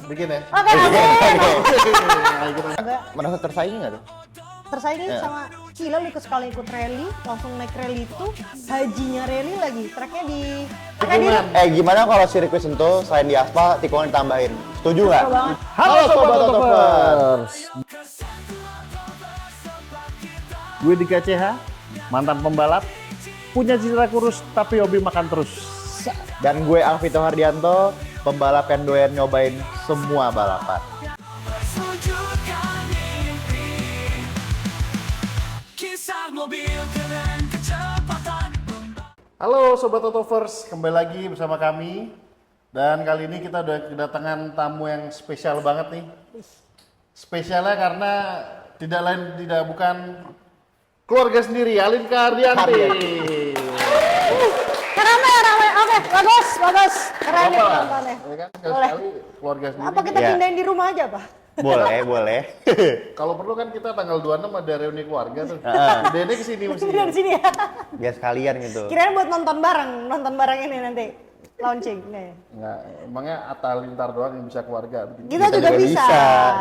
Bikin ya? Oke. Merasa tersaingi nggak tuh? Tersaingi sama gila lu ikut rally, langsung naik rally itu hajinya rally lagi, tracknya di Tikungan. Gimana kalau sirkuit Sentul selain di aspal, tikungan ditambahin? Setuju nggak? Seru banget. Halo Sobat Otopers! Gue Dika CH, mantan pembalap, punya citra kurus tapi hobi makan terus. Dan gue Alvito Hardianto, pembalap yang doyan nyobain semua balapan. Halo Sobat Otovers, kembali lagi bersama kami. Dan kali ini kita udah kedatangan tamu yang spesial banget nih. Spesialnya karena tidak bukan keluarga sendiri, Alinka Hardianti. Rame. Oke, bagus. Keren nih penontonnya. Ya kan, Boleh. sekali keluarga sendiri. Apa kita Iya. pindahin di rumah aja, Pak? Boleh. Kalau perlu kan kita tanggal 26 ada reuni keluarga tuh. Dede kesini mesti. Pindah di sini ya. Biar sekalian gitu. Kirain buat nonton bareng ini nanti launching nih. Enggak, emangnya Atta Lintar doang yang bisa keluarga. Kita juga bisa.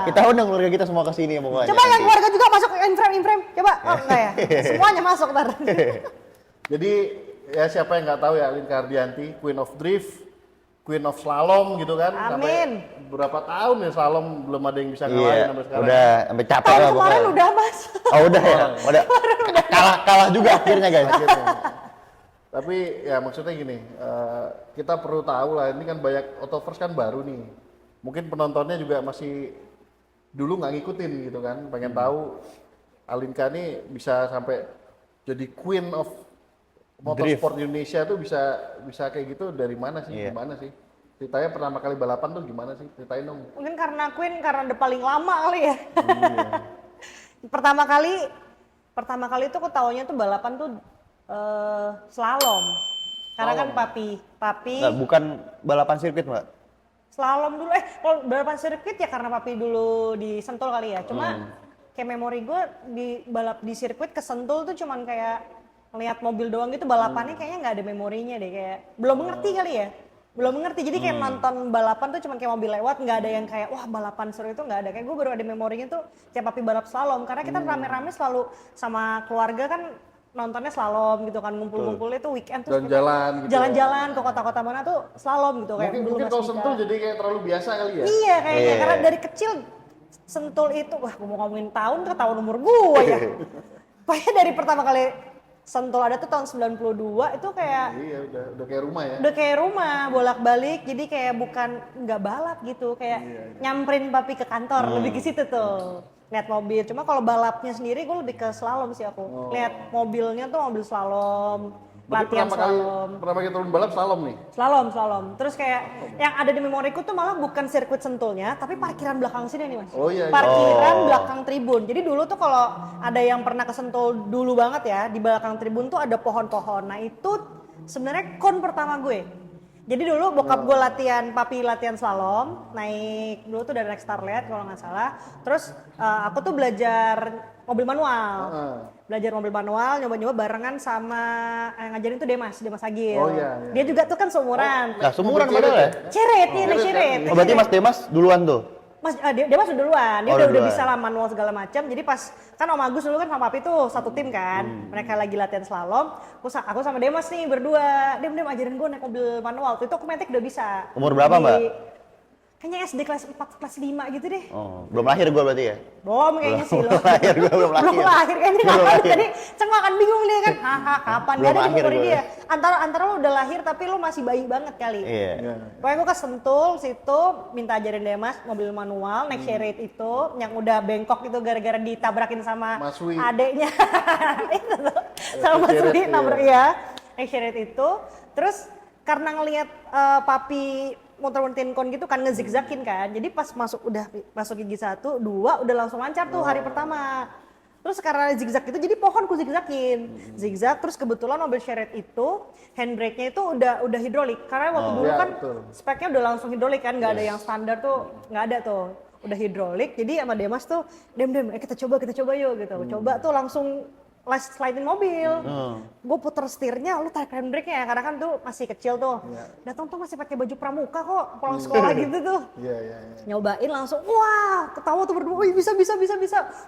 Kita undang keluarga kita semua ke sini pokoknya. Coba yang nanti. keluarga juga masuk in frame. Coba. Oh, enggak ya. Semuanya masuk ntar. Jadi ya siapa yang nggak tahu ya Alinka Hardianti, Queen of Drift, Queen of Slalom gitu kan. Amin. Sampai berapa tahun ya slalom belum ada yang bisa ngalahin Iya, sampai sekarang. udah sampai capek Tahun lah kemarin pokoknya. udah, Mas. Oh udah ya, udah. Kalah juga akhirnya guys. Akhirnya. Tapi ya maksudnya gini, kita perlu tahu lah, ini kan banyak Otovers kan baru nih. Mungkin penontonnya juga masih dulu nggak ngikutin gitu kan, pengen tahu Alinka nih bisa sampai jadi Queen of Motorsport Indonesia tuh bisa kayak gitu dari mana sih? Iya. Gimana sih? Ceritanya pertama kali balapan tuh gimana sih? Ceritain dong. Mungkin karena Queen karena udah paling lama kali ya. Iya. Pertama kali itu aku taunya tuh balapan tuh slalom. Karena kan papi Nggak, bukan balapan sirkuit mbak. slalom dulu. Kalau balapan sirkuit ya karena papi dulu di Sentul kali ya. Cuma kayak memori gue di balap di sirkuit ke Sentul tuh cuman kayak ngeliat mobil doang gitu, balapannya kayaknya nggak ada memorinya deh, kayak belum mengerti kali ya. Belum mengerti, jadi kayak nonton balapan tuh cuman kayak mobil lewat, nggak ada yang kayak wah balapan seru itu nggak ada. Kayak gue baru ada memorinya tuh kayak papi balap slalom, karena kita rame-rame selalu sama keluarga kan nontonnya slalom gitu kan, ngumpul-ngumpulnya tuh weekend tuh Jalan-jalan gitu. jalan-jalan ke kota-kota mana tuh slalom gitu kayak Mungkin Mas kalau Dika. Sentul jadi kayak terlalu biasa kali ya. Iya kayaknya, karena dari kecil Sentul itu, wah gue mau ngomongin tahun ke tahun umur gue ya. Pokoknya dari pertama kali Sentul ada tuh tahun 92 itu kayak Iya udah kayak rumah ya. udah kayak rumah bolak-balik, jadi kayak bukan nggak balap gitu, kayak nyamperin papi ke kantor, lebih ke situ tuh. Lihat mobil, cuma kalau balapnya sendiri gue lebih ke slalom sih aku. Lihat mobilnya tuh mobil slalom, Berarti latihan slalom. pertama kali turun balap slalom nih. Slalom. Terus kayak yang ada di memoriku tuh malah bukan sirkuit Sentulnya, tapi parkiran belakang sini nih Mas. Oh iya. Parkiran belakang tribun. Jadi dulu tuh kalau ada yang pernah ke Sentul dulu banget ya, di belakang tribun tuh ada pohon-pohon. Nah itu sebenarnya kon pertama gue. Jadi dulu bokap gue papi latihan slalom, naik dulu tuh dari naik Starlet kalau nggak salah. Terus aku tuh belajar mobil manual. Belajar mobil manual, nyoba-nyoba barengan sama yang ngajarin tuh Demas Agil. Oh iya. Dia juga tuh kan seumuran. Nah seumuran padahal ya. Ceret nih, Ceret. Oh berarti Mas Demas duluan tuh. Mas, Demas udah duluan, dia Oh, udah duluan. bisa lah manual segala macam. Jadi pas kan Om Agus dulu kan sama Papi tuh satu tim kan, mereka lagi latihan slalom. Aku sama Demas nih berdua, Dem ajarin gue naik mobil manual. Tuh itu aku metik udah bisa. Umur berapa, Mbak? Kayaknya SD kelas 4, kelas 5 gitu deh. Oh belum lahir gue berarti ya. Belum kayaknya sih lo. lahir gue belum lahir. Belum lahir kayaknya Belum nggak tahu. lahir. Jadi cengok akan bingung dia kan. Haha kapan? Belum Gak ada di lahir memori gue. dia. Antara lo udah lahir tapi lo masih bayi banget kali. Iya. Pokoknya gue ke Sentul situ minta ajarin Demas mobil manual naik Chariot itu yang udah bengkok itu gara-gara ditabrakin sama Mas Wi. adeknya. Itu tuh. Sama Mas Chariot, Wi iya. nabrak ya. Naik Chariot itu terus karena ngelihat papi muter-muterin kon gitu kan ngezigzagin kan. Jadi pas udah masuk gigi 1, 2 udah langsung lancar tuh hari pertama. Terus karena zigzag itu jadi pohon ku zigzagin. Zigzag terus kebetulan mobil Chariot itu handbrake-nya itu udah hidrolik. Karena waktu dulu iya, kan betul. speknya udah langsung hidrolik kan, nggak ada yang standar tuh, nggak ada tuh. Udah hidrolik. Jadi sama Demas tuh, Dem kita coba yuk gitu. Coba tuh langsung slide-in mobil. Gue puter setirnya, lu tarik handbrake-nya ya, karena kan tuh masih kecil tuh. Datang tuh masih pakai baju pramuka kok, pulang sekolah gitu tuh. Iya. Nyobain langsung, wah ketawa tuh berdua, wih bisa.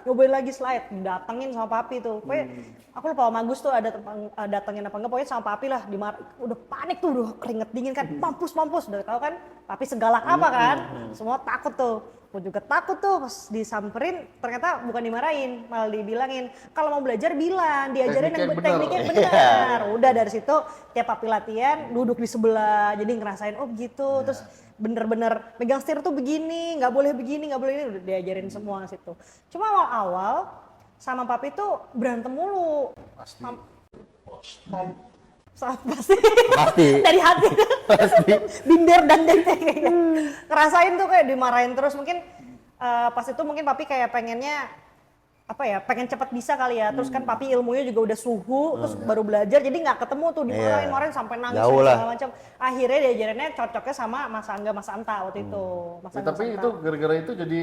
Nyobain lagi slide, datengin sama papi tuh. Pokoknya aku lupa sama Agus tuh ada datengin apa enggak, pokoknya sama papi lah, udah panik tuh, udah keringet dingin kan, mampus, udah tahu kan, papi segalak apa kan, semua takut tuh. Aku juga takut tuh, pas disamperin ternyata bukan dimarahin, malah dibilangin kalau mau belajar bilang, diajarin tekniknya yang benar. Udah dari situ tiap papi latihan duduk di sebelah, jadi ngerasain oh gitu, terus bener-bener megang setir tuh begini, nggak boleh begini, udah diajarin semua situ. Cuma awal-awal sama papi tuh berantem mulu. Pasti. Pasti. Dari hati. Pasti. Binder dan dente kayaknya. Ngerasain tuh kayak dimarahin terus, mungkin pas itu mungkin papi kayak pengennya pengen cepat bisa kali ya. Terus kan papi ilmunya juga udah suhu, terus baru belajar jadi nggak ketemu tuh, dimarahin sampai nangis segala macam. Akhirnya diajarinnya cocoknya sama Mas Angga, Mas Anta waktu itu. Tapi itu gara-gara itu jadi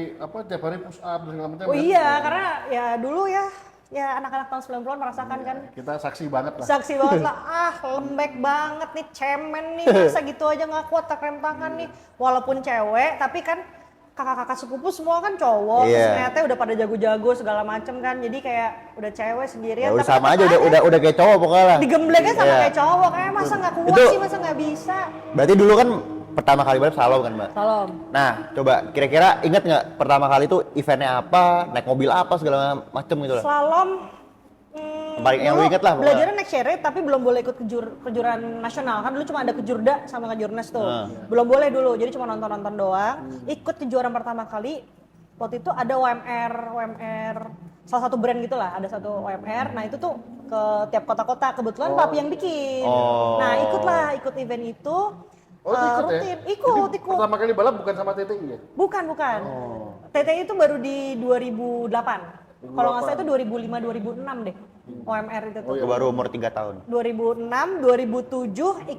tiap hari push up dan segala macam. Oh iya, karena ya dulu ya anak-anak tahun 90-an merasakan kan. Kita saksi banget lah. Saksi banget lah, lembek banget nih, cemen nih, masa gitu aja nggak kuat, tak rem tangan nih. Walaupun cewek, tapi kan kakak-kakak sepupu semua kan cowok, terus ternyata udah pada jago-jago segala macem kan, jadi kayak udah cewek sendirian. Ya, udah sama aja, udah kayak cowok pokoknya. Digemblengnya sama kayak cowok, kayak masa nggak kuat sih, masa nggak bisa. Berarti dulu kan pertama kali balap slalom kan, Mbak? Slalom. Nah, coba kira-kira inget nggak pertama kali itu eventnya apa, naik mobil apa segala macem gitu lah. Slalom. Paling yang lu inget lah. Belajarnya naik chariot tapi belum boleh ikut kejuaraan nasional, kan dulu cuma ada kejurda sama kejurnas tuh. Belum boleh dulu, jadi cuma nonton-nonton doang. Ikut kejuaraan pertama kali waktu itu ada WMR salah satu brand gitulah, ada satu WMR. Nah itu tuh ke tiap kota-kota, kebetulan papi yang bikin. Nah ikut event itu. Rutin. Ikut. Pertama kali balap bukan sama TTI ya? Bukan. TTI itu baru di 2008. Kalau nggak salah itu 2005-2006 deh. OMR itu tuh. Baru umur 3 tahun. 2006, 2007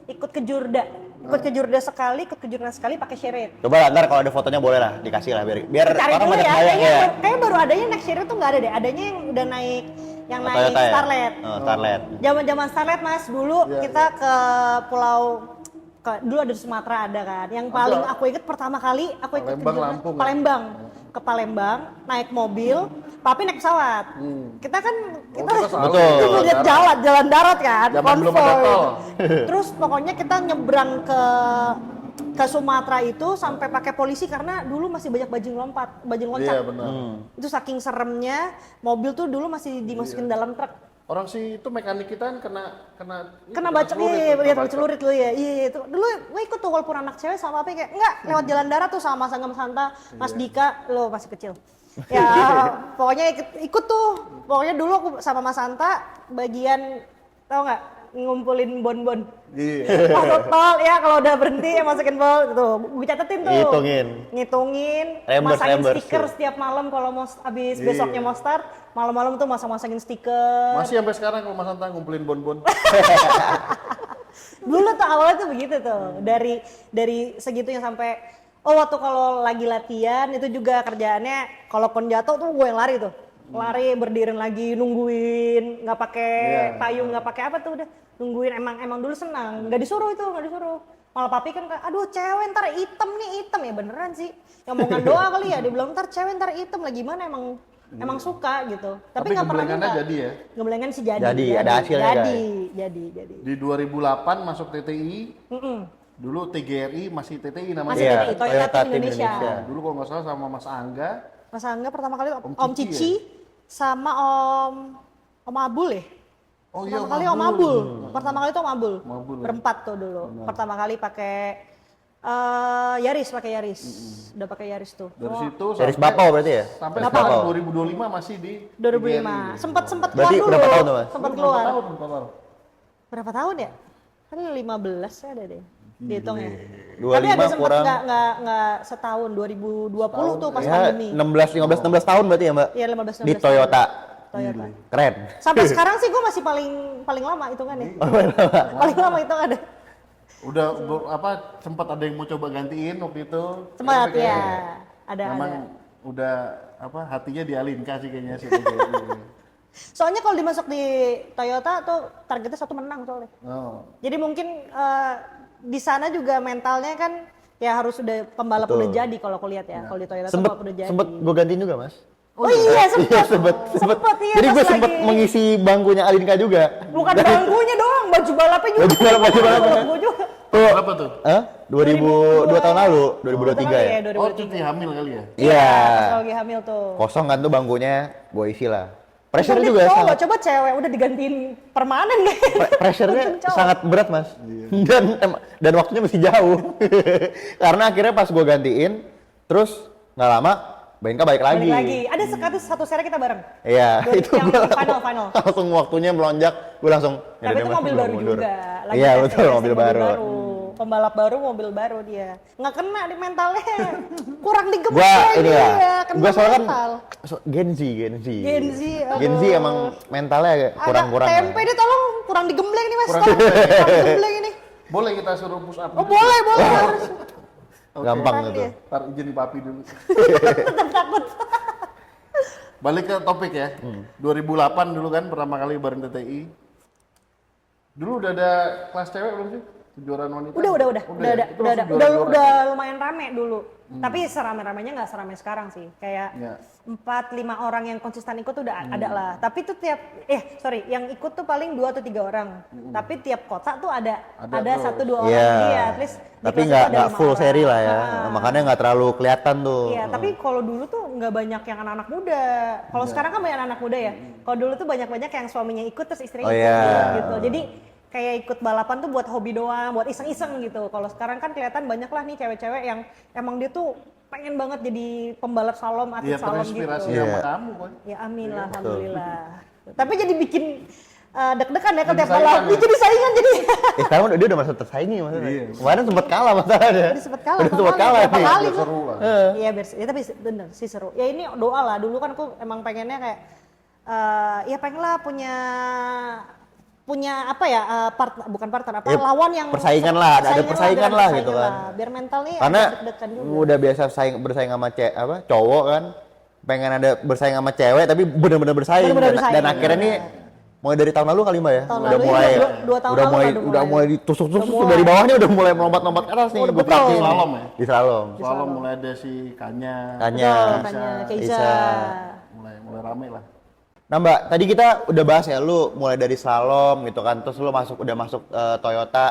ikut kejurda. Ikut kejurda sekali, ikut kejurnas sekali pakai chariot. Coba ntar kalau ada fotonya boleh lah dikasih lah biar cari orang dulu banyak ya. bayang ya. Kayaknya baru adanya naik chariot tuh nggak ada deh. Adanya yang udah naik Toyota Starlet. Ya? Starlet. Zaman Starlet Mas, dulu kita ke pulau dulu ada di Sumatera ada kan. Yang paling aku inget pertama kali aku ikut Palembang. Ke Palembang naik mobil, papi naik pesawat. Kita betul. Lihat jalan darat kan, konvoy. Terus pokoknya kita nyebrang ke Sumatera itu sampai pakai polisi karena dulu masih banyak bajing loncat. Iya benar. Itu saking seremnya, mobil tuh dulu masih dimasukin dalam truk. Orang sih itu mekanik kita kan kena bacok, lihat celurit lu ya. Iya itu. Dulu gue ikut tuh walaupun anak cewek sama papi kayak enggak lewat jalan darat tuh sama Mas Angga, Mas Hanta, Mas Dika, lo masih kecil. Ya pokoknya ikut tuh. Pokoknya dulu aku sama Mas Hanta bagian tau nggak ngumpulin bon-bon. Iya. Masuk tol ya, kalau udah berhenti ya masukin bol gitu. Gue catetin tuh. Ngitungin. Masangin stiker setiap malam kalau mau abis besoknya mau start, malam-malam tuh masangin stiker. Masih sampai sekarang kalau Mas Hanta ngumpulin bon-bon. Dulu tuh awalnya tuh begitu tuh. Dari segitunya sampai waktu kalau lagi latihan itu juga kerjaannya kalaupun jatuh tuh gue yang lari tuh. Lari berdirin lagi nungguin, nggak pakai payung, nggak pakai apa tuh, udah nungguin. Emang dulu senang, nggak disuruh malah papi kan aduh cewek ntar item ya beneran sih, ngomongan doa kali ya, dia bilang ntar cewek ntar item lah, gimana emang suka gitu, tapi nggak pernah juga. Jadi ya Gemblengan sih jadi ada hasilnya jadi di 2008 masuk TTI. Dulu TGRI masih TTI namanya. Masih TTI, Toyota Indonesia. Dulu kalau nggak salah sama Mas Angga pertama kali Om Cici sama Om Abul ya? Oh iya, pertama kali Om Abul. Pertama kali itu Om Abul. Berempat tuh dulu. Benar. Pertama kali pakai Yaris. Udah pakai Yaris tuh. Dari situ Yaris Bapau berarti ya? Sampai sekarang 2025 masih di 2005. Sempat keluar berarti dulu. berapa tahun tuh, Mas? Sempat keluar. Berapa tahun? Berapa tahun ya? Kan 15 ya ada deh. Dihitung ya. 25 tapi ada sempat kurang nggak setahun, 2020 tuh pas pandemi. 16 tahun berarti ya, Mbak? Iya, 15 di Toyota. Keren. Sampai sekarang sih gue masih paling lama hitungannya. Paling lama itu ada. Udah sempat ada yang mau coba gantiin waktu itu. Sempat ya. Ada. Memang udah apa hatinya di Alinka sih kayaknya sih. Kayak Soalnya kalau dimasuk di Toyota tuh targetnya satu menang soalnya. oh. Jadi mungkin di sana juga mentalnya kan ya harus udah pembalap Betul. udah jadi kalau aku lihat ya. Kalau di Toyota Sempet, pembalap udah jadi. sempet gue gantiin juga mas. Oh iya sempet. sempet. Iya, Jadi gue pas sempet lagi- mengisi bangkunya Alinka juga. Bukan bangkunya doang, baju balapnya juga. Baju balapnya. Balap gua juga. Tuh, Berapa tuh? 2 tahun lalu, 2023 ya. Iya, Oh cuti hamil kali ya? Iya. Pas lagi hamil tuh. Kosong kan tuh bangkunya, gue isi lah. Pressure Bukan juga dia cowok, sangat, coba cewek udah digantiin permanen kayaknya. pressure-nya Bukan cowok. sangat berat mas. Dan waktunya masih jauh. Karena akhirnya pas gue gantiin, terus nggak lama Benka balik lagi. Balik lagi. Ada satu seri kita bareng. Iya, Dua- itu yang gue final. langsung waktunya melonjak, gue langsung. "Ya Tapi udah itu deh, Mas, mobil gua baru mundur." juga. Lagi Iya testing, betul, testing mobil baru. Pembalap baru, mobil baru dia. Nggak kena di mentalnya. Kurang digemes Gua lagi ini dia. lah, Kena gue soalnya kan mental. Gen Z. Gen Z, Gen Z aduh. emang mentalnya agak kurang-kurang. Agak tempe deh tolong, kurang digembleng nih mas. Kurang Tolong, kurang digembleng ini. Boleh kita suruh push up? Oh gitu? boleh harus. Oke. Gampang Kurang gitu. dia. Ntar izin papi dulu. Tetap takut. Balik ke topik ya. 2008 dulu kan pertama kali bareng TTI. Dulu udah ada kelas cewek belum sih? Kejuaraan wanita? Udah ya? ada. Itu langsung Udah juara-juara. lumayan rame dulu. Tapi serame-ramenya nggak serame sekarang sih. Kayak Ya. 4-5 orang yang konsisten ikut tuh udah ada lah. Tapi tuh yang ikut tuh paling 2 atau 3 orang. Tapi tiap kota tuh ada terus. 1-2 orang. Iya. Iya, at least di Tapi kelas itu nggak ada 5 full orang. seri lah ya. Ah. Makanya nggak terlalu kelihatan tuh. Iya, tapi kalau dulu tuh nggak banyak yang anak-anak muda. Kalau sekarang kan banyak anak muda ya. Kalau dulu tuh banyak-banyak yang suaminya ikut terus istrinya Oh, ikut iya. gitu. Jadi kayak ikut balapan tuh buat hobi doang, buat iseng-iseng gitu. Kalau sekarang kan kelihatan banyak lah nih cewek-cewek yang emang dia tuh pengen banget jadi pembalap slalom, atlet Iya slalom terinspirasi gitu. sama Iya. kamu kan. Ya amin lah, alhamdulillah. Tapi jadi bikin deg-degan ya kalau Jadi tiap balap. saingan ya? Itu jadi saingan jadi. Sekarang dia udah merasa tersaingi maksudnya. Iya. Kemarin sempat kalah masalahnya. Udah sempet kalah. Udah sempat makanya kalah berapa nih. kali Udah gua. seru lah. Iya ya, tapi bener sih seru. Ya ini doa lah. Dulu kan aku emang pengennya kayak ya pengen lah punya apa ya bukan partner apa Ya, lawan yang persaingan lah, ada persaingan lah gitu kan. biar mentalnya Karena agak deg-degan juga. udah biasa bersaing sama cowok kan. Pengen ada bersaing sama cewek tapi bener-bener bersaing. Bener-bener Dan, bersaing, dan akhirnya nih mulai dari tahun lalu kali Mbak ya. Tahun udah lalu, iya, mulai dua tahun udah lalu mulai udah udah mulai. mulai ditusuk-tusuk Udah tuh mulai. dari bawahnya udah mulai melompat-lompat ke atas nih. Udah Gue betul. perhatiin. Slalom ya? Di slalom. Slalom mulai ada si Kanya. Kanya. Betul, Kanya, Keiza. Isa. Mulai rame lah. Nah Mbak, tadi kita udah bahas ya, lu mulai dari slalom gitu kan, terus lu udah masuk Toyota.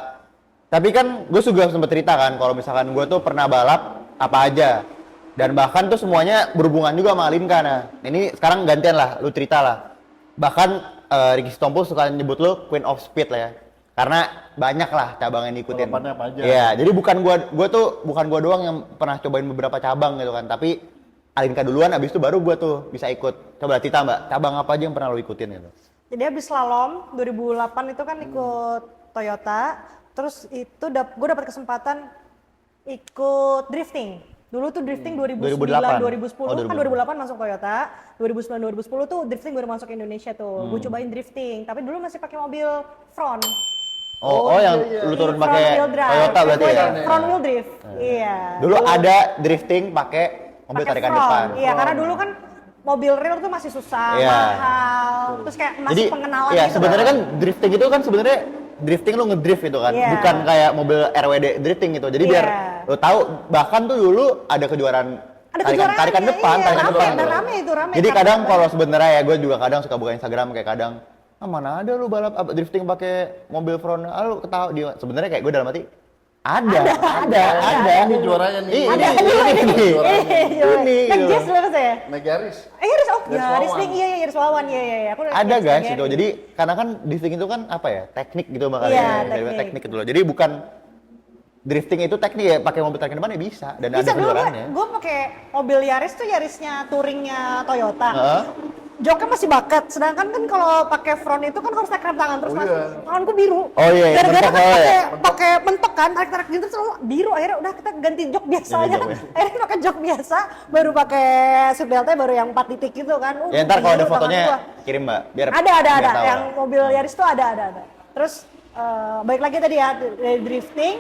Tapi kan gue juga sempet cerita kan, kalau misalkan gue tuh pernah balap apa aja. Dan bahkan tuh semuanya berhubungan juga sama Alinka. Nah, ini sekarang gantian lah, lu cerita lah. Bahkan Ricky Sitompul suka nyebut lu Queen of Speed lah ya. Karena banyak lah cabang yang diikutin. Balapannya apa aja. Iya, jadi bukan gua doang yang pernah cobain beberapa cabang gitu kan, tapi Alinka duluan, abis itu baru gue tuh bisa ikut. Coba Tita Mbak, cabang apa aja yang pernah lo ikutin gitu? Jadi habis slalom 2008 itu kan ikut Toyota, terus itu gue dapat kesempatan ikut drifting. Dulu tuh drifting 2009 2010 Oh, kan 2008 masuk Toyota, 2009 2010 tuh drifting baru masuk Indonesia tuh. Gue cobain drifting, tapi dulu masih pakai mobil front. Oh, yang lu turun Front pakai wheel drive. Toyota berarti Gue ya? front wheel drift. Iya. Dulu ada drifting pakai mobil Pakai tarikan front. depan. Iya, karena dulu kan mobil real tuh masih susah, Iya. mahal. Terus kayak masih Jadi, pengenalan iya gitu. sebenarnya kan drifting itu kan sebenarnya drifting lu ngedrift gitu kan, Iya. bukan kayak mobil RWD drifting gitu. Jadi Iya. biar lu tahu, bahkan tuh dulu ada kejuaraan kejuaraannya, tarikan depan, iya, tarikan rame, depan. dan tuh. rame itu, rame. Jadi Karena kadang banyak. kalau sebenarnya ya gue juga kadang suka buka Instagram kayak kadang mana ada lu balap drifting pakai mobil front, lu ketawa dia sebenarnya kayak gue dalam hati ada. Ini juaranya nih. Ini Naik gitu. Jazz dulu saya. Naik Yaris. Yaris, oh Yaris Yaris Wawan. nih, iya Yaris Wawan, iya. Aku Ada Yaris guys Yaris. itu. Jadi karena kan drifting itu kan apa ya? Teknik gitu makanya. Iya, Teknik itu loh. Jadi bukan drifting itu teknik ya, pakai mobil tarikan depan ya bisa dan Bisa ada dulu kejuaraannya. gue pakai mobil Yaris tuh Yarisnya touringnya Toyota. Heeh. Joknya masih bakat, sedangkan kan kalau pakai front itu kan harus tarik rem tangan terus Oh, mas, iya. tanganku biru. Oh, iya, Gara-gara mentok kan lah ya. pakai mentok kan, tarik gitu terus biru. Akhirnya udah kita ganti jok biasa Ganti aja. jok ya. Akhirnya pakai jok biasa, baru pakai seatbeltnya baru yang 4 titik gitu kan. Ya ntar kalau ada biru tangan fotonya gua. kirim Mbak, biar Ada. biar tahu Yang lah. mobil Yaris tuh ada. Terus balik lagi tadi ya dari drifting,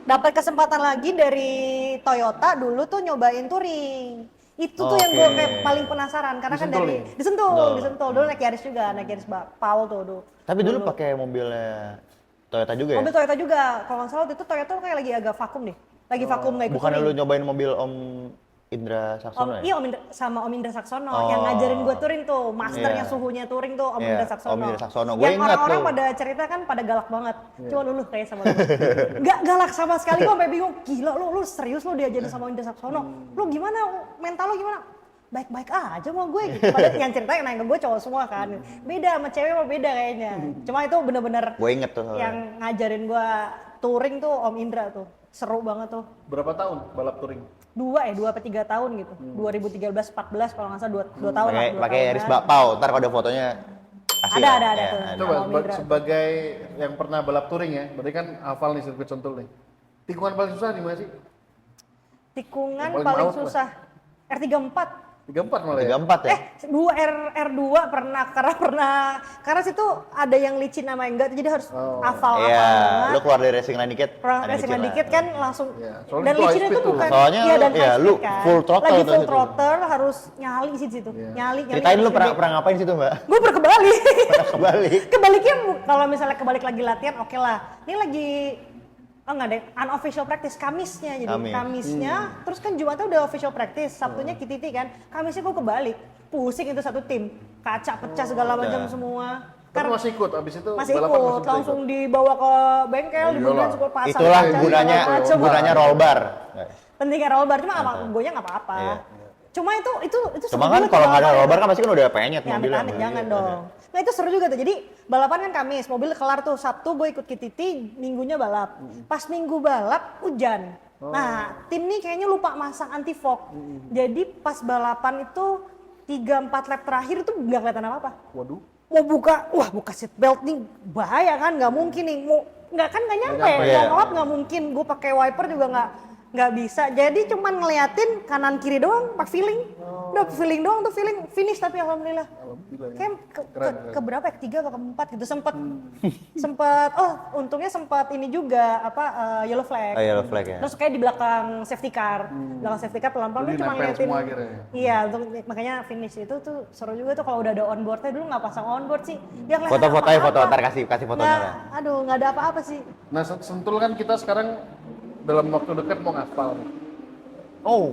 dapat kesempatan lagi dari Toyota dulu tuh nyobain touring. Itu tuh yang gue Oke. kayak paling penasaran karena kan Disentul dari nih? disentul dulu naik Yaris juga, naik Yaris Paul tuh dulu. Tapi dulu pakai mobilnya Toyota juga ya? Mobil Toyota juga, kalau nggak salah waktu itu Toyota kayak lagi agak vakum deh, lagi vakum nggak ikut Bukannya touring. lu nyobain mobil Om Indra Saksono ya? Iya sama Om Indra Saksono Oh. yang ngajarin gue touring tuh, masternya Iya. suhunya touring tuh Om Iya, Indra Saksono. Om Indra Saksono. Gue Yang ingat orang-orang tuh. pada cerita kan pada galak banget. Cuma lu kayak sama gue. Gak galak sama sekali, gue sampai bingung. Gila lu serius lu diajarin sama Om Indra Saksono. Lu gimana mental lu gimana? Baik-baik aja sama gue gitu. Padahal yang cerita yang nanya ke gue cowok semua kan. Beda sama cewek mah beda kayaknya. Cuma itu bener-bener Gue inget tuh. yang ngajarin gue touring tuh Om Indra tuh. Seru banget tuh. Berapa tahun balap touring? 2 apa 3 tahun gitu. 2013 14 kalau nggak salah 2 tahun lah. 2 Pakai tahunan. Yaris Bakpao. Ntar kalau ada fotonya kasih Ada, lah. ada Ya, tuh. Coba Sama Om Indra. sebagai yang pernah balap touring ya, berarti kan hafal nih sirkuit Sentul nih. Tikungan paling susah di mana sih? Tikungan Yang paling paling maut lah. susah. R34. 34 malah ya? 34 ya? 2 R2 pernah karena situ ada yang licin sama yang enggak jadi harus hafal Iya, banget. lu keluar dari racing line dikit. Pernah ada racing dikit lah. dikit kan langsung Iya, soalnya dan itu high licinnya speed tuh tuh. bukan Soalnya iya, lu- dan ya, high lu speed kan. full throttle lagi tuh full situ. throttle harus nyali sih situ nyali Ceritain lu harus pernah gede. pernah ngapain situ, Mbak? Gue pernah kebalik Kebalik. kebaliknya kalau misalnya kebalik lagi latihan oke lah ini lagi oh enggak deh unofficial practice Kamisnya jadi Kamis. Kamisnya terus kan Jumatnya udah official practice Sabtunya KTT kan Kamisnya gue kebalik pusing itu satu tim kaca pecah segala macam semua Tapi masih ikut, abis itu masih balapan ikut bisa langsung dibawa ke bengkel Oh, dibenerin iyalah. suka pasang Itulah kaca, gunanya segala macem. gunanya roll bar. pentingnya roll bar cuma sama gue nggak apa-apa Iya. cuma itu seru Cuma kan juga tuh kalau nggak ada balapannya. roll bar kan pasti kan udah penyet Ya mobilnya. amit-amit jangan dong. Nah itu seru juga tuh. Jadi balapan kan Kamis, mobil kelar tuh Sabtu gue ikut KTT, Minggunya balap. Pas Minggu balap hujan. Nah tim nih kayaknya lupa masang anti fog. Jadi pas balapan itu 3-4 lap terakhir itu nggak kelihatan apa-apa. Waduh. Mau buka seat belt nih bahaya kan? Nggak mungkin nih. Mau nggak nyampe. nyampe, ya. Mau ngelap nggak mungkin. Gue pakai wiper juga nggak bisa. Jadi cuman ngeliatin kanan kiri doang, pak feeling. Udah feeling doang tuh feeling finish tapi alhamdulillah. Alhamdulillah. Ya. Kayak Keren. ke berapa ya? Ketiga atau keempat gitu sempet untungnya sempat ini juga yellow flag. Oh, yellow flag ya. Terus kayak di belakang safety car. Belakang safety car pelan-pelan Jadi tuh cuma nempel ngeliatin. semua akhirnya. Iya, makanya finish itu tuh seru juga tuh kalau udah ada onboardnya dulu nggak pasang onboard sih. Ya kelihatan Foto-foto ya, foto apa-apa. ntar kasih fotonya lah. Aduh, nggak ada apa-apa sih. Nah, Sentul kan kita sekarang dalam waktu dekat mau ngaspal nih. Oh,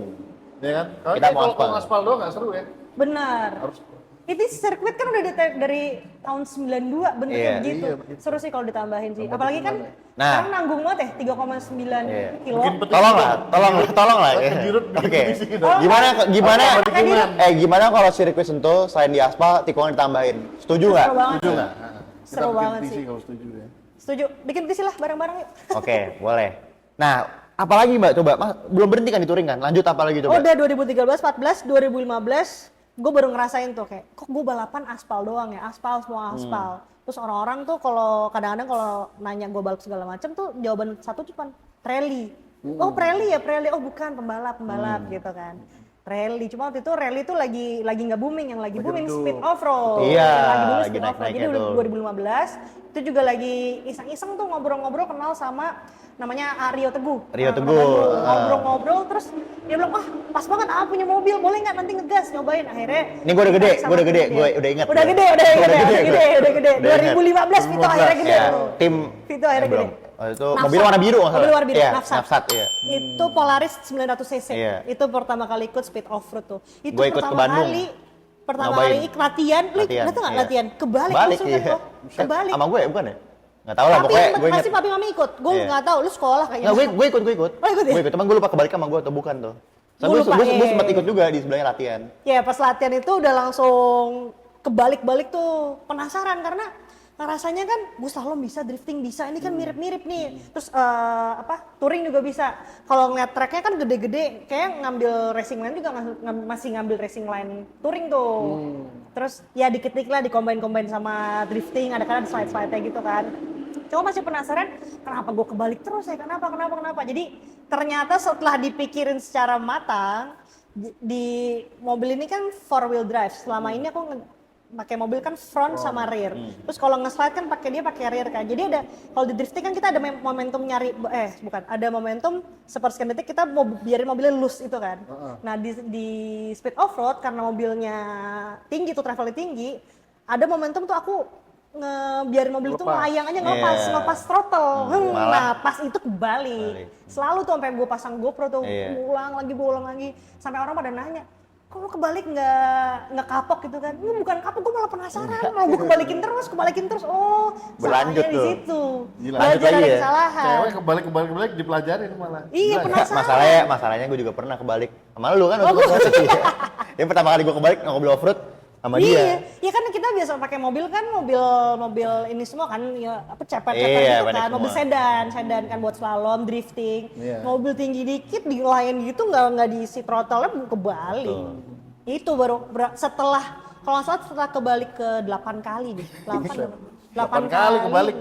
Ya kan? Kalau Kita mau kalau ngaspal. ngaspal doang nggak seru ya? Benar. Harus Itu sirkuit kan udah dari tahun 92 bentuknya Iya. begitu. Iya, begitu. Seru sih kalau ditambahin sih. Apalagi kan Nah. sekarang nanggung banget ya 3,9 Iya. kilo. Bikin peti tolonglah. Ke Dirut bikin Oke. petisi gitu. Gimana kalau sirkuit Sentul selain di aspal tikungan ditambahin? Setuju nggak? Seru banget. setuju nggak? Kita Seru bikin banget petisi sih. kalau setuju ya. Setuju. Bikin petisi lah bareng-bareng yuk. Oke, boleh. Nah, apalagi Mbak coba? Mas, belum berhenti kan di touring kan? Lanjut apa lagi coba? Udah 2013, 14, 2015 gue baru ngerasain tuh kayak kok gue balapan aspal doang ya, aspal semua aspal. Terus orang-orang tuh kalau kadang-kadang kalau nanya gue balap segala macam tuh jawaban satu cuma rally. Oh rally ya rally, oh bukan pembalap gitu kan. Rally, cuma waktu itu rally tuh lagi nggak booming, yang lagi booming redup. speed off road. Iya, Yang lagi booming lagi speed off road. Jadi naik-naiknya tuh. 2015 itu juga lagi iseng-iseng tuh ngobrol-ngobrol kenal sama namanya Rio Teguh. Rio Nah, Teguh, ngobrol-ngobrol terus dia bilang, wah pas banget punya mobil, boleh nggak nanti ngegas nyobain. Akhirnya Ini gue udah gede, sama gue udah gede, dia. gue udah ingat. Udah gede. Udah gede. 2015 Vito akhirnya gede. Ya, tuh. tim Vito akhirnya gede. belum. Oh, itu Nafsat. mobil warna biru nggak salah? Mobil warna biru, Iya, Nafsat. iya. Itu Polaris 900 cc. Iya. Itu pertama kali ikut speed off road tuh. Itu Gua ikut ke Bandung. Pertama Nyobain. kali latihan, lu Latihan, datang nggak iya. latihan? Kebalik Balik, langsung iya. kan kok. Kebalik. Sama gue bukan ya? Nggak tahu lah, Tapi pokoknya gue ingat. pasti papi mami ikut. Gue Iya. nggak tahu, lu sekolah kayaknya. Nggak, gue ikut. Oh, ikut ya? Gue ikut, cuman gue lupa kebalik sama gue atau bukan tuh. Gua lupa, Gue iya. sempat ikut juga di sebelahnya latihan. Ya pas latihan itu udah langsung kebalik-balik tuh penasaran karena rasanya kan gue slalom bisa, drifting bisa, ini kan mirip-mirip nih. Terus touring juga bisa. Kalau ngeliat tracknya kan gede-gede, kayak ngambil racing line juga masih ngambil racing line touring tuh. Terus ya dikit-dikit lah dikombain-kombain sama drifting, ada kan slide-slide-nya gitu kan. Cuma masih penasaran kenapa gue kebalik terus ya, kenapa. Jadi ternyata setelah dipikirin secara matang, di mobil ini kan 4 wheel drive. Selama ini aku pakai mobil kan front sama rear. Terus kalau nge-slide kan pakai rear kan. Jadi ada kalau di drifting kan kita ada momentum ada momentum sepersekian detik kita mau biarin mobilnya loose itu kan. Nah di speed off road karena mobilnya tinggi tuh travelnya tinggi, ada momentum tuh aku biarin mobil itu melayang aja ngelepas throttle. Nah pas itu kebalik. Selalu tuh sampai gue pasang GoPro tuh ulang lagi sampai orang pada nanya, kok lu kebalik nggak kapok gitu kan? Bukan kapok, gue malah penasaran. Mau gue kebalikin terus. Oh, berlanjut salahnya tuh. di situ. lagi Belajar dari ya? kesalahan. Cewek kebalik dipelajarin malah. Iya, penasaran. Masalahnya gue juga pernah kebalik sama lu kan. Yang pertama kali gue kebalik ngobrol off-road sama dia. Iya kan kita biasa pakai mobil kan mobil ini semua kan ya apa cepet Iya, gitu kan, semua. mobil sedan kan buat slalom, drifting. Iya. Mobil tinggi dikit dilayan gitu nggak diisi throttle-nya kebalik. Itu baru setelah kalau nggak salah setelah kebalik ke 8 kali deh. 8 kali kebalik.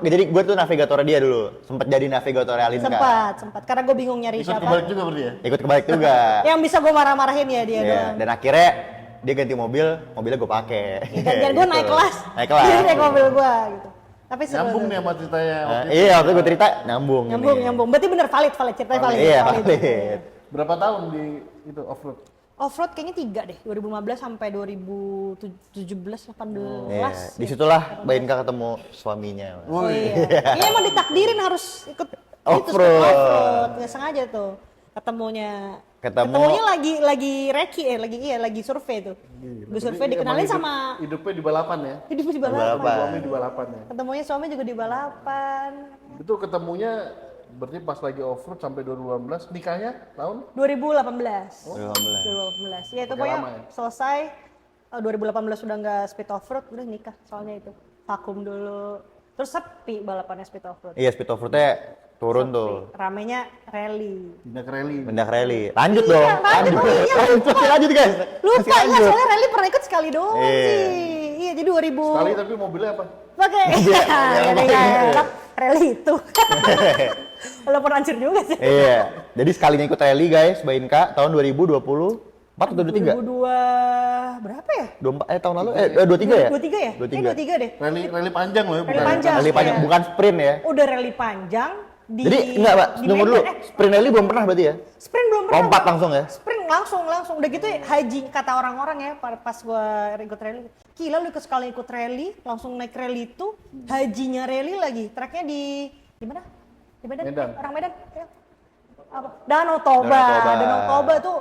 Jadi gue tuh navigator dia dulu. Sempet jadi navigator Alinka. Sempat karena gue bingung nyari Ikut siapa. kebalik juga berarti ya? Ikut kebalik juga. Yang bisa gue marah-marahin ya dia Iya, doang. dan akhirnya dia ganti mobilnya gue pakai. Dan gue naik kelas. Dia naik mobil gue gitu. Tapi seru. Nyambung nih sama ceritanya. Iya, waktu gue cerita nyambung. Nyambung. Berarti bener valid ceritanya valid. Iya, valid. valid. Berapa tahun di itu off-road? Off-road kayaknya 3 deh, 2015 sampai 2017, 18. Iya, disitulah Mbak Inka ketemu suaminya. Oh iya. Ini emang ditakdirin harus ikut Off-road. Off-road. Nggak sengaja tuh ketemunya. Ketemunya lagi survei tuh. Gue survei dikenalin sama Hidupnya di balapan ya? hidup di Balapan. balapan. Suami di balapan ya? Ketemunya suami juga di balapan. Itu ketemunya berarti pas lagi off-road sampai 2018, nikahnya tahun? 2018. 2015. 2018. Ya itu Oke, pokoknya lama ya? selesai 2018 udah nggak speed off road, udah nikah soalnya itu. Vakum dulu. Terus sepi balapannya speed off road. Iya, speed off-roadnya turun tuh. Ramenya rally. Pindah ke rally. Pindah ke rally. Lanjut Iya, dong. Lanjut guys. Lupa Masih nggak lanjut. soalnya rally pernah ikut sekali doang Iya. sih. Iya jadi 2000. Sekali tapi mobilnya apa? Pakai. Iya. Rally itu. Walaupun hancur juga sih. Iya. Jadi sekalinya ikut rally guys, Mbak Inka tahun 2024 atau 23? 2002 berapa ya? 24 tahun lalu 23 ya? 23 ya? 23. Deh. Rally panjang loh ya, Rally panjang. Rally panjang Iya. bukan sprint ya. Udah rally panjang di Jadi enggak, Pak. di Tunggu Medan. dulu. Sprint rally belum pernah berarti ya? Sprint belum pernah. Lompat langsung ya? Sprint langsung udah gitu ya, haji kata orang-orang ya pas gua ikut rally. Gila lu sekali ikut rally, langsung naik rally itu, hajinya rally lagi. Tracknya di mana? Di Medan. Medan. Orang Medan. Ya. Apa? Danau Toba. Danau Toba. Danau Toba tuh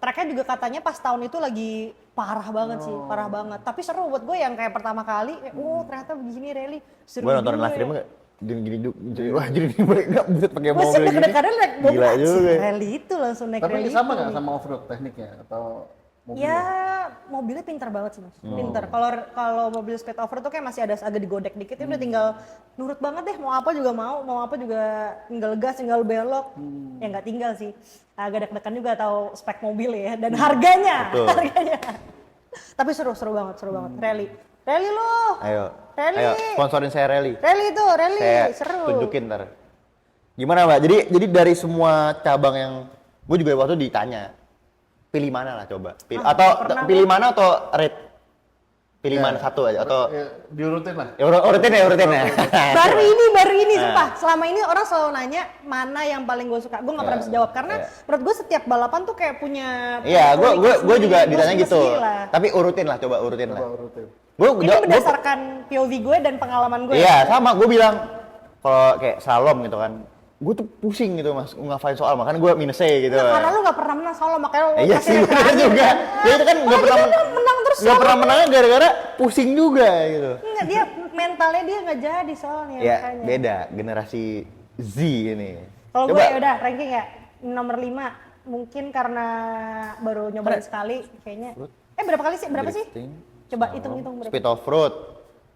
tracknya juga katanya pas tahun itu lagi parah banget sih, parah banget. Tapi seru buat gue yang kayak pertama kali, ternyata begini rally. Seru Gue nonton juga live ya. stream enggak? Gini wah jadi mereka buset pakai Gue sih mobil gini. kadang-kadang naik mobil Gila anjing, juga. rally itu langsung naik Tapi rally sama itu. nggak sama off-road tekniknya atau mobilnya? Ya mobilnya pintar banget sih mas, pintar. Kalau mobil speed over tuh kayak masih ada agak digodek dikit, ya udah tinggal nurut banget deh. Mau apa juga tinggal gas, tinggal belok. Ya nggak tinggal sih, agak deg-degan juga tahu spek mobil ya dan harganya. Betul. Harganya. Tapi seru banget rally loh. Ayo Rally. sponsorin saya rally. Rally Saya seru. tunjukin ntar. Gimana Mbak? Jadi dari semua cabang yang gue juga waktu ditanya, pilih mana lah coba? Pilih mana atau rate? Pilih mana satu aja atau Ya, diurutin lah. ya urutin ya. baru ini sumpah. Selama ini orang selalu nanya mana yang paling gue suka. Gue nggak pernah bisa jawab karena menurut gue setiap balapan tuh kayak punya. Iya, gue sendiri, juga gue ditanya sendiri gitu. lah. Tapi urutin lah, coba urutin lah. Urutin. Ini berdasarkan POV gue dan pengalaman gue. Iya, sama. Gue bilang kalau kayak slalom gitu kan, gue tuh pusing gitu mas ngafalin soal, makanya gue minus C gitu. Nah, karena lu nggak pernah menang solo makanya lu Iya kasih sih, rate bener terakhir juga. kan. Ya itu kan menang terus. nggak pernah menangnya gara-gara pusing juga gitu. Enggak, dia mentalnya dia nggak jadi soalnya. Ya makanya. beda generasi Z ini. Kalau gue Coba. ya udah ranking ya nomor 5 mungkin karena baru nyobain sekali kayaknya. Berapa kali sih? Berapa sih? Drifting, Coba hitung-hitung berapa. speed off road,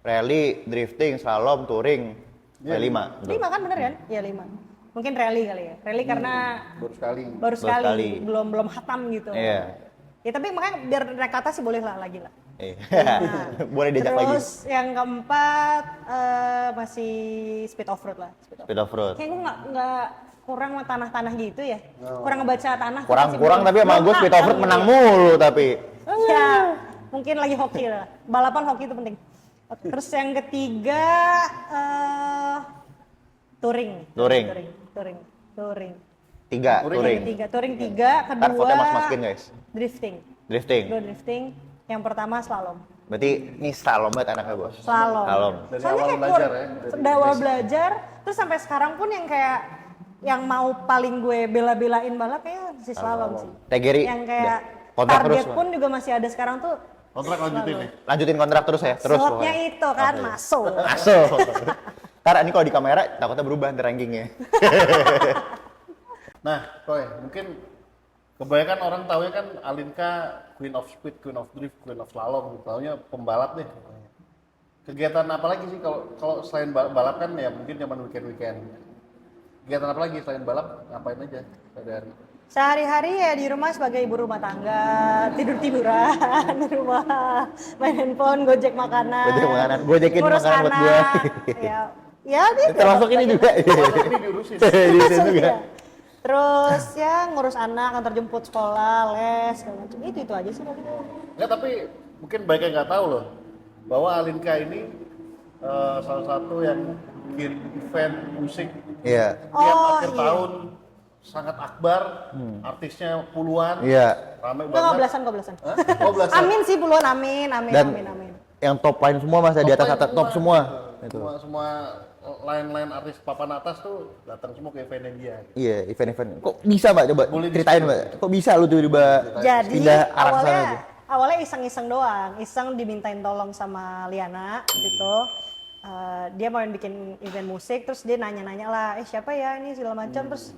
rally, drifting, slalom, touring, ya 5. 5 kan bener kan? Iya 5. Mungkin rally kali ya. Rally karena Baru sekali. sekali. Belum hatam gitu. Iya. Ya tapi makanya biar naik ke atas sih boleh lah lagi lah. Iya. Boleh diajak lagi. Terus yang keempat masih speed off road lah. Speed off road. Kayak gue nggak kurang sama tanah-tanah gitu ya. Kurang ngebaca tanah. Kurang tapi sama gue speed off road menang mulu tapi. Ya Mungkin lagi hoki lah. Balapan hoki itu penting. Terus yang ketiga touring. Touring. Tiga, Touring. touring. Touring tiga. Ntar Kedua fotonya masukin guys. drifting. Drifting. Kedua drifting. Yang pertama slalom. Berarti ini slalom banget anaknya bos. Slalom. Slalom. Dari Soalnya awal kayak belajar ya, dari awal belajar, terus sampai sekarang pun yang kayak yang mau paling gue bela-belain balap kayak si slalom sih. Tegeri. Yang kayak kontrak target terus, pun juga masih ada sekarang tuh. Kontrak lanjutin nih. lanjutin kontrak terus ya, terus Slotnya pokoknya. itu kan Oke. masuk. Masuk. Ntar ini kalau di kamera takutnya berubah nanti rankingnya. Nah, Toy, mungkin kebanyakan orang taunya kan Alinka Queen of Speed, Queen of Drift, Queen of Slalom, taunya pembalap nih. Kegiatan apa lagi sih kalau selain balap kan ya mungkin zaman weekend. Kegiatan apa lagi selain balap? Ngapain aja sehari-hari? Sehari-hari ya di rumah sebagai ibu rumah tangga, tidur-tiduran di rumah, main handphone, gojek makanan. Gojekin ngurus makanan buat anak, gua. ya gitu. Termasuk ini juga. Ini diurusin. Di sini Masuk, juga. ya. Terus ya ngurus anak, antar jemput sekolah, les, segala macam. Itu aja sih paling. Nggak, tapi mungkin banyak yang nggak tahu loh bahwa Alinka ini salah satu yang bikin event musik Iya. tiap Oh, akhir iya. tahun sangat akbar, artisnya puluhan, Iya. ramai Enggak banget. belasan, kok belasan. Hah? Oh, belasan. Amin sih puluhan, amin. Dan Amin. yang top line semua masih di atas atas top semua. Itu. Semua lain-lain artis papan atas tuh datang semua ke eventnya dia. Iya, event-event. Kok bisa Mbak? Coba Boleh ceritain di-spill. Mbak. Kok bisa lu tiba-tiba Jadi pindah arah sana aja? awalnya iseng-iseng doang, iseng dimintain tolong sama Liana gitu. Dia mau bikin event musik, terus dia nanya-nanya lah, siapa ya ini segala macam, terus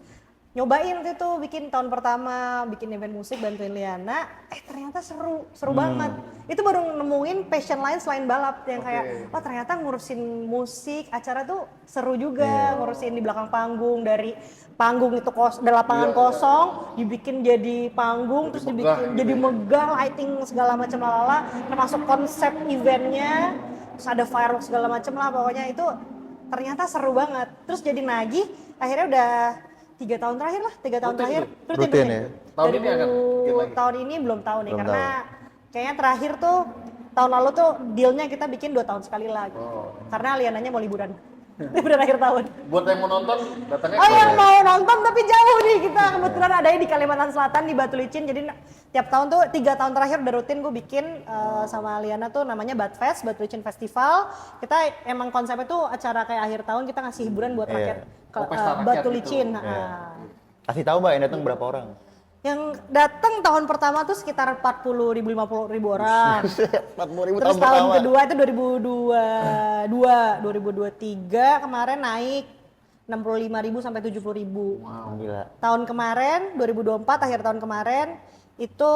nyobain waktu itu bikin tahun pertama bikin event musik bantuin Liana, ternyata seru banget. Itu baru nemuin passion lain selain balap yang kayak, ternyata ngurusin musik acara tuh seru juga, ngurusin di belakang panggung, dari panggung itu dari lapangan kosong dibikin jadi panggung, terus dibikin jadi megah, lighting segala macam lalala, termasuk konsep eventnya, terus ada fireworks segala macam lah, pokoknya itu ternyata seru banget. Terus jadi nagih, akhirnya udah 3 tahun terakhir lah, 3 tahun Rutin terakhir tuh? Rutin ya? Tahun ini akan bikin lagi? Tahun ini belum tahu nih, Belum karena kayaknya terakhir tuh tahun lalu tuh dealnya kita bikin 2 tahun sekali lagi. Karena Liananya mau liburan. Liburan akhir tahun. Buat yang mau nonton, datangnya Oh ke yang mana? mau nonton tapi jauh nih, kita kebetulan adanya di Kalimantan Selatan di Batu Licin. Jadi tiap tahun tuh 3 tahun terakhir udah rutin gue bikin sama Liana tuh namanya Batfest, Batu Licin Festival. Kita emang konsepnya tuh acara kayak akhir tahun kita ngasih hiburan buat rakyat Oh, pesta rakyat Batu gitu. Licin. Kasih tahu Mbak, yang datang berapa orang? Yang datang tahun pertama tuh sekitar 40.000 50.000 orang. 40.000 Terus tahun tahun pertama. kedua itu 2023 kemarin naik 65.000 sampai 70.000. Wow, gila. Tahun kemarin 2024 akhir tahun kemarin itu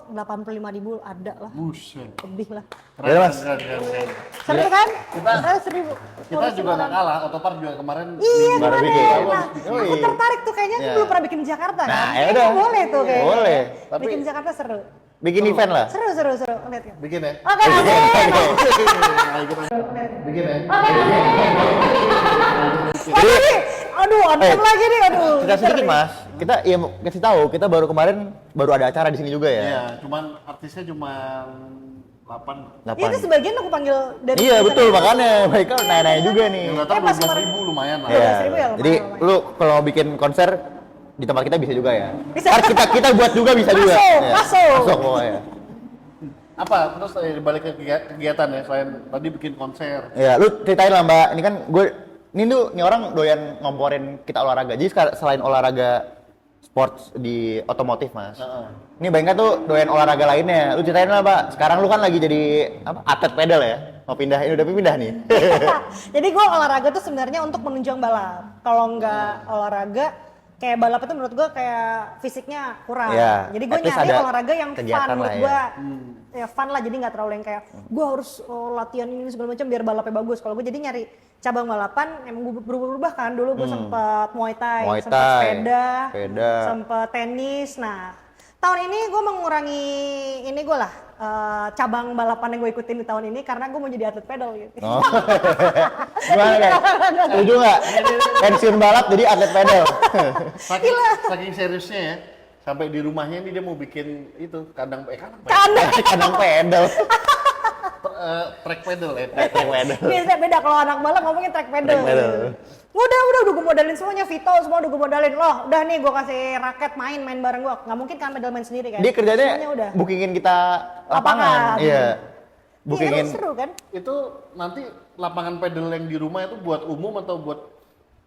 85.000 ada lah, Buset. lebih lah. Ya, Mas. Keren. Seru kan? Kita- Seribu. Kita juga nggak kalah, Otopar juga kemarin. Iya Baru kemarin. bikin. Nah, Yoi. aku tertarik tuh kayaknya aku Iya. belum pernah bikin di Jakarta. Nah, kan? ya Kayaknya udah. boleh tuh kayaknya. Boleh. Tapi- Bikin di Jakarta seru. Bikin event lah. Seru. Lihat ya. Bikin ya? Oke, oke. Ayo kita bikin ya. Waduh nih, aduh, antem lagi nih, aduh. Kita sedikit Mas. Kita ya mau kasih tahu, kita baru kemarin ada acara di sini juga ya. Iya, cuman artisnya cuma 8. Itu sebagian aku panggil dari Iya sana. betul, makanya mereka nanya-nanya juga nih. Yang datang Eh, pas 12.000 lumayan lah. Iya. 12.000 ya, lumayan, Jadi lumayan. lu kalau mau bikin konser di tempat kita bisa juga ya. Bisa. Ntar kita buat juga bisa juga. Masuk, Iya. masuk. Masuk pokoknya. Apa terus balik ke kegiatan ya, selain tadi bikin konser. Ya, lu ceritain lah Mbak. Ini kan ini orang doyan ngomporin kita olahraga. Jadi selain olahraga sports di otomotif Mas. Ini Bangka tuh doyan olahraga lainnya. Lu ceritain lah Mbak. Sekarang lu kan lagi jadi atlet pedal ya. Mau pindah, ini udah pindah nih. Jadi gue olahraga tuh sebenarnya untuk menunjang balap. Kalau nggak olahraga, kayak balap itu menurut gue kayak fisiknya kurang. Iya, Jadi gue at least nyari ada olahraga yang fun kegiatan menurut lah ya. gue. Ya fun lah, jadi nggak terlalu yang kayak gue harus latihan ini segala macam biar balapnya bagus. Kalau gue jadi nyari cabang balapan, emang gue berubah kan. Dulu gue sempet Muay Thai, Muay sempet Thai, sepeda, sepeda. sempet tenis. Nah tahun ini gue mengurangi ini gue lah cabang balapan yang gue ikutin di tahun ini karena gue mau jadi atlet pedal gitu. Oh. Gimana kan? Setuju nggak? Pensiun balap jadi atlet pedal. Saking seriusnya ya. sampai di rumahnya ini dia mau bikin itu kandang pedal. Kadang pedal. Track pedal ya. Track pedal. Biasa beda kalau anak balap ngomongin track pedal. Track pedal. Udah gue modalin semuanya, Vito semua udah gue modalin loh. Udah nih gue kasih raket main bareng gue. Nggak mungkin kan pedal main sendiri kan. Dia kerjanya Semuanya udah. bookingin kita lapangan. Iya. Iya, Bookingin. seru kan? Itu nanti lapangan pedal yang di rumah itu buat umum atau buat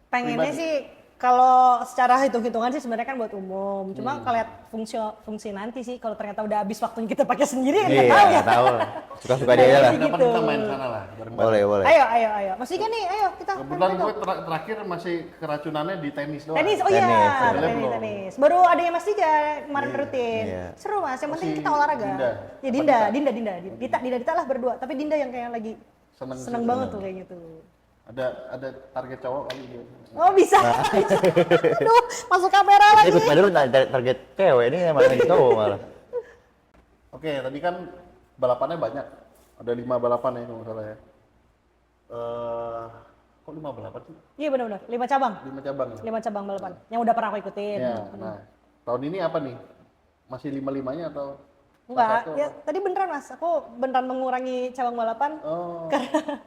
Pengennya pribadi? sih kalau secara hitung-hitungan sih sebenarnya kan buat umum. Cuma kalau lihat fungsi nanti sih kalau ternyata udah habis waktunya kita pakai sendiri kan nggak Iya, tahu ya. nggak tahu. Suka-suka dia aja lah. Gitu. Kapan kita main sana lah bareng-bareng. Boleh. Ayo. Masih kan nih, ayo kita. Kebetulan main gue itu. terakhir masih keracunannya di tenis doang. Tenis, oh iya, Tenis, ya. tenis. Baru ada yang Mas Dija kemarin rutin. Iya. Seru Mas, yang penting Si kita olahraga. Dinda. Ya Dinda. Dita lah berdua, tapi Dinda yang kayak lagi seneng banget tuh kayak gitu. Ada target cowok kali dia. Oh bisa. Aduh, masuk kamera lagi. Ikut pedal target cewek ini malah lagi cowok malah. Oke, tadi kan balapannya banyak. Ada 5 balapan ya kalau nggak salah ya. Kok 5 balapan sih? Iya benar-benar, 5 cabang. 5 cabang. 5 cabang balapan. Yang udah pernah aku ikutin. Ya, nah tahun ini apa nih? Masih 5-5-nya atau? Enggak, satu ya tadi beneran Mas, aku beneran mengurangi cabang balapan. Oh,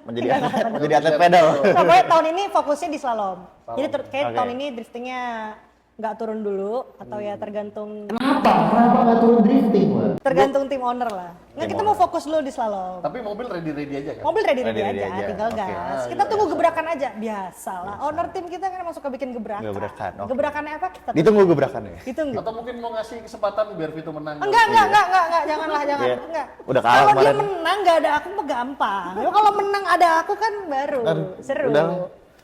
Menjadi atlet pedal. Nah, pokoknya tahun ini fokusnya di slalom. Jadi kayak Oke. tahun ini driftingnya nggak turun dulu atau ya tergantung Kenapa nggak turun drifting, Bang? tergantung tim owner lah. Nggak, kita mau fokus dulu di slalom. tapi mobil ready aja kan? Mobil ready Ready aja, aja. tinggal Oke. gas. Ah, Kita iya, tunggu biasa. gebrakan aja, biasa lah. Owner tim kita kan emang suka bikin gebrakan. Gebrakan, oke. Gebrakannya apa? Kita Ditunggu gebrakannya. ditunggu. Atau mungkin mau ngasih kesempatan biar Vito menang? Enggak, janganlah, jangan. Iya. Enggak. Udah kalah Kalau dia kemarin. menang nggak ada aku mah gampang. Ya, kalau menang ada aku kan baru seru. Udah.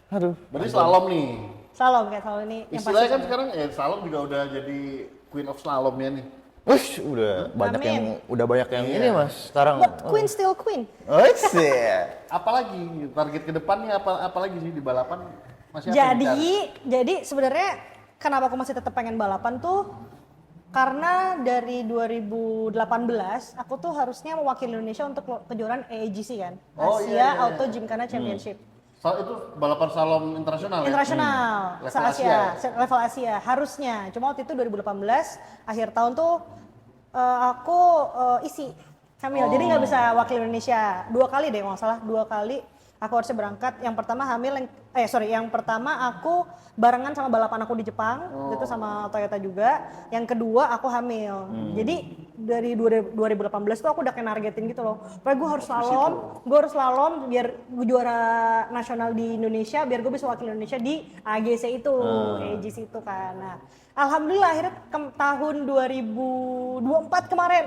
Aduh. Berarti slalom nih. Slalom kayak slalom ini yang Istilahnya pasti kan sekarang slalom juga udah jadi queen of slalomnya nih. Wush, udah banyak yang Iya. ini Mas sekarang. But queen still queen. Oh, sih. Apalagi target ke depannya apalagi sih di balapan? Masih apa yang dicari? Jadi sebenarnya kenapa aku masih tetap pengen balapan tuh karena dari 2018 aku tuh harusnya mewakili Indonesia untuk kejuaraan AAGC kan, Oh, Asia iya. Auto Gymkhana Championship. Itu balapan slalom internasional ya? Internasional, Level se-Asia, Asia level Asia harusnya. Cuma waktu itu 2018 akhir tahun tuh aku isi hamil, jadi nggak bisa wakil Indonesia 2 kali deh, nggak salah 2 kali aku harusnya berangkat. Yang pertama yang pertama aku barengan sama balapan aku di Jepang, itu sama Toyota juga. Yang kedua aku hamil. Jadi dari 2018 tuh aku udah kayak nargetin gitu loh. Pokoknya gue harus slalom biar gue juara nasional di Indonesia, biar gue bisa wakil Indonesia di AGC itu, AGC itu kan. Nah, alhamdulillah akhirnya tahun 2024 kemarin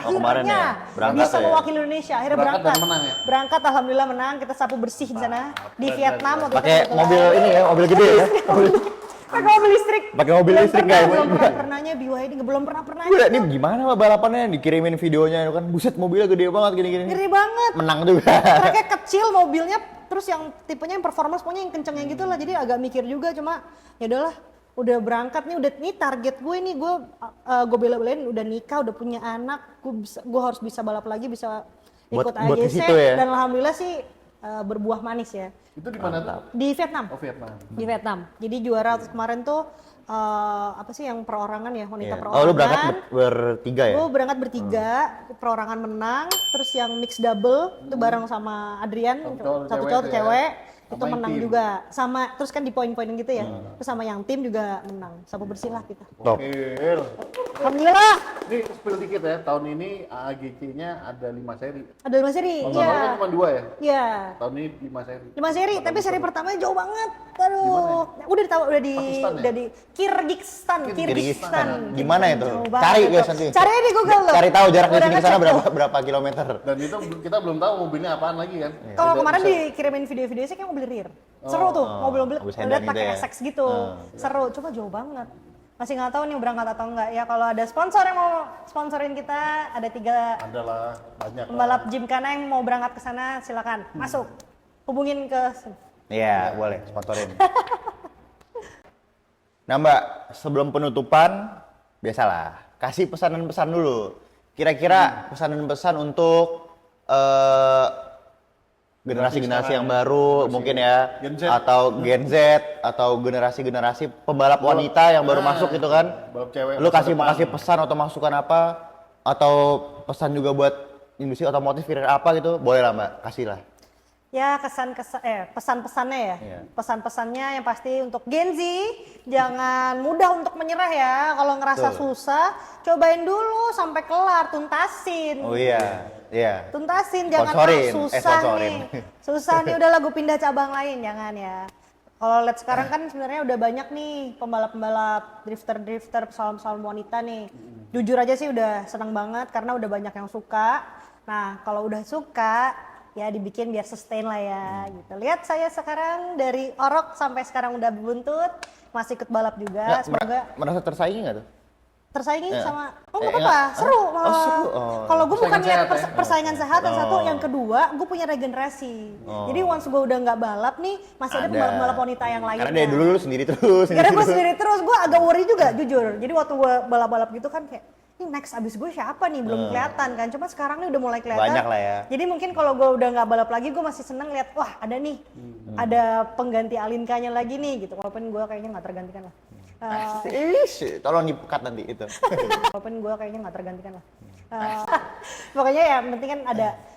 kemarin ya? Berangkat bisa ya? mewakili Indonesia. Akhirnya Berangkat berangkat. dan menang ya? Berangkat alhamdulillah menang, kita sapu bersih di sana di Vietnam waktu itu Pakai kebetulan. mobil ini ya, mobil gede ya. Pakai mobil listrik. Pakai mobil listrik nggak? nggak? Belum pernahnya BYD, belum pernah. Udah, ini gimana Pak balapannya? Dikirimin videonya kan, buset mobilnya gede banget gini-gini. Gede banget. Menang juga. Treknya kecil mobilnya, terus yang tipenya yang performance pokoknya yang kencengnya gitu lah. Jadi agak mikir juga, cuma ya udahlah. Udah berangkat nih, nih target gue nih, gue bela-belain udah nikah, udah punya anak, gue harus bisa balap lagi, bisa ikut Buat ke AGC situ ya? dan alhamdulillah sih berbuah manis ya. Itu di mana tuh? Di Vietnam. Oh, Vietnam. Di Vietnam. Jadi juara kemarin tuh apa sih yang perorangan ya, wanita Iya. perorangan. Oh, lu berangkat bertiga ya? Gue berangkat bertiga, perorangan menang, terus yang mixed double itu bareng sama Adrian, satu cowok tuh ya. cewek, itu Sama yang menang tim. juga. Sama terus kan di poin-poinin gitu ya. Terus sama yang tim juga menang. Sapu bersih lah kita. Top. Gokil. Alhamdulillah. Ini spill dikit ya, tahun ini AAGC-nya ada 5 seri. Ada 5 seri. Tahun Iya. lalu kan cuma 2 ya? Iya. Tahun ini 5 seri. 5 seri, tapi seri pertamanya jauh banget. Aduh. Udah tahu udah di Pakistan ya? udah di Kyrgyzstan. Kyrgyzstan. Gimana itu? Jauh banget Cari itu. guys nanti. Cari di Google loh. Cari tahu jarak dari Udah sini ke sana ngecek tuh. berapa kilometer. Dan itu kita belum tahu mobilnya apaan lagi kan? Kalau Udah kemarin bisa- dikirimin video-video sih kayak mobil rear. Seru tuh, mobil-mobil mobil lihat sedan pakai gitu ya? SX gitu. Seru, cuma jauh banget. Masih nggak tahu nih berangkat atau enggak ya. Kalau ada sponsor yang mau sponsorin kita, ada 3 Adalah banyak. pembalap Gymkhana yang mau berangkat ke sana, silakan masuk. Hubungin ke Iya, boleh sponsorin. Nah Mbak, sebelum penutupan, biasalah kasih pesanan-pesan dulu. Kira-kira pesanan-pesan untuk generasi-generasi yang baru mungkin ya, Gen Z. atau Gen Z atau generasi-generasi pembalap wanita yang baru masuk gitu kan. balap cewek Lu masa kasih depan. kasih pesan atau masukan apa atau pesan juga buat industri otomotif kira-kira apa gitu, boleh lah Mbak, kasih lah. Ya pesan-pesannya ya. Iya. Pesan-pesannya yang pasti untuk Gen Z, jangan mudah untuk menyerah ya. Kalau ngerasa Betul. susah, cobain dulu sampai kelar, tuntasin. Oh iya, iya. Tuntasin, jangan Sponsorin, susah sponsorin. nih. Susah nih, udah lagu pindah cabang lain, jangan ya. Kalau lihat sekarang kan sebenarnya udah banyak nih pembalap-pembalap, drifter-drifter, pesalon-pesalon wanita nih. Jujur aja sih udah seneng banget karena udah banyak yang suka. Nah, kalau udah suka, ya dibikin biar sustain lah ya gitu. Lihat saya sekarang dari orok sampai sekarang udah buntut, masih ikut balap juga. Nggak, Semoga merasa tersaingi nggak tuh? tersaingi Ya. sama nggak Enggak. apa-apa, seru malah. Oh, seru. Oh. Kalau gue bukan Persaingan lihat sehat ya? persaingan sehat yang satu, Oh. yang kedua gue punya regenerasi. Oh. Jadi once gue udah nggak balap nih, masih ada pembalap-pembalap wanita yang lainnya. Karena dari dulu lu sendiri terus. Karena gue sendiri terus, gue agak worry juga jujur. Jadi waktu gue balap-balap gitu kan kayak, ini next abis gue siapa nih, belum kelihatan kan. Cuma sekarang nih udah mulai kelihatan. Banyak lah ya. Jadi mungkin kalau gue udah nggak balap lagi, gue masih seneng lihat, wah ada nih, ada pengganti Alinkanya lagi nih gitu. Walaupun gue kayaknya nggak tergantikan lah. Ish, tolong di-cut nanti itu. Walaupun gue kayaknya nggak tergantikan lah. Pokoknya ya yang penting kan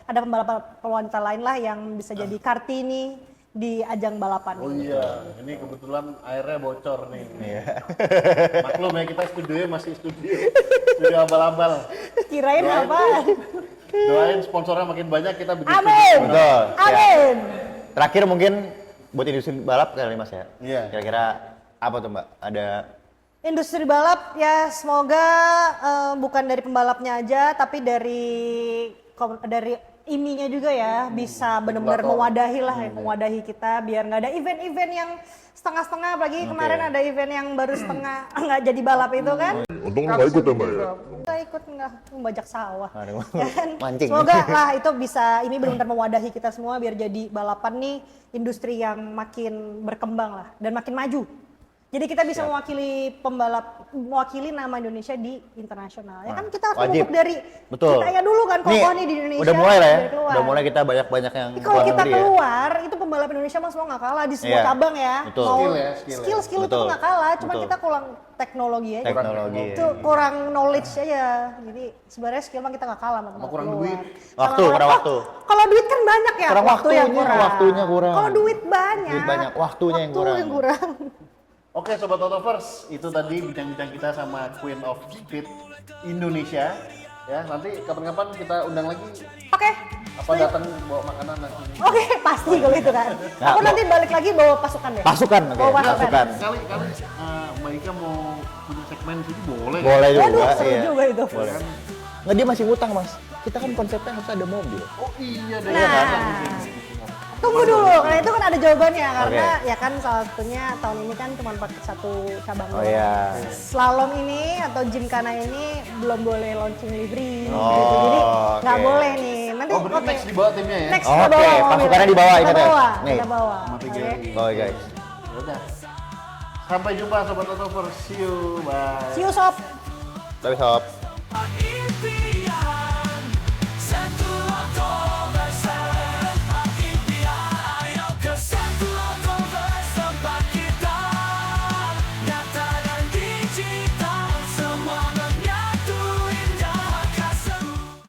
ada pembalap wanita lain lah yang bisa jadi Kartini di ajang balapan. Oh iya, ini kebetulan airnya bocor nih. Iya. Maklum ya, kita studionya masih studio abal-abal. Kirain Doain. apa? Doain sponsornya makin banyak, kita bikin Amin. studio. Betul. Amin. Terakhir mungkin buat industri balap kali Mas ya. Iya. Kira-kira apa tuh Mbak? Ada Industri balap ya semoga bukan dari pembalapnya aja tapi dari IMI-nya juga ya bisa benar-benar mewadahi lah ya, mewadahi kita biar nggak ada event-event yang setengah-setengah, apalagi kemarin ada event yang baru setengah nggak jadi balap itu kan. Untung nggak ikut ya Mbak ya? Nggak ikut, nggak membajak sawah. Aduh, Kan? mancing. Semoga lah itu bisa ini benar-benar mewadahi kita semua biar jadi balapan nih industri yang makin berkembang lah dan makin maju. Jadi kita bisa mewakili nama Indonesia di internasional. Ya kan kita harus wajib. memupuk dari Betul. kita ya dulu kan kokoh nih di Indonesia. Udah mulai lah ya. dari keluar. Udah mulai kita banyak-banyak yang Kalau kita negeri ya. keluar, itu pembalap Indonesia mah semua nggak kalah di semua Iya. cabang ya. Betul. Mau Skill ya, skill skill itu Betul. tuh nggak kalah, cuma Betul. kita kurang teknologi aja. Teknologi. Itu kurang knowledge aja. Jadi sebenarnya skill mah kita nggak kalah sama tempat kurang keluar. duit. Waktu, Sama- kurang oh, waktu. Kalau duit kan banyak ya. Kurang waktu yang waktunya kurang. Kalau duit banyak. Duit banyak, waktunya yang kurang. Oke Sobat Autovers, itu tadi bincang-bincang kita sama Queen of Street Indonesia. Ya, nanti kapan-kapan kita undang lagi. Oke. Apa datang bawa makanan nanti. Oke, pasti kalau itu kan. Aku nanti balik lagi bawa pasukan deh. Pasukan, oke. Bawa pasukan. Pasukan. Kali Mbak Ika mau punya segmen sini boleh. Boleh juga. Waduh, seru iya. juga itu. Boleh. Nggak, dia masih ngutang Mas. Kita kan konsepnya harus ada mobil. Oh iya deh. Nah, tunggu dulu, karena itu kan ada jawabannya karena ya kan salah satunya tahun ini kan cuma pakai satu cabang. Oh doang. iya. Slalom ini atau Gymkhana ini belum boleh launching livery Oh, gitu, jadi nggak oke. boleh nih. Nanti Oh berarti next dibawa timnya ya? next Oh, kita oke, bawa mobil. pasukannya dibawa, kita ingat ya? bawa, Nih. kita bawa. Mati Oke. Gary. Oh guys. Ya udah. Sampai jumpa Sobat Autovers. See you. Bye. See you sob. Tapi sob. I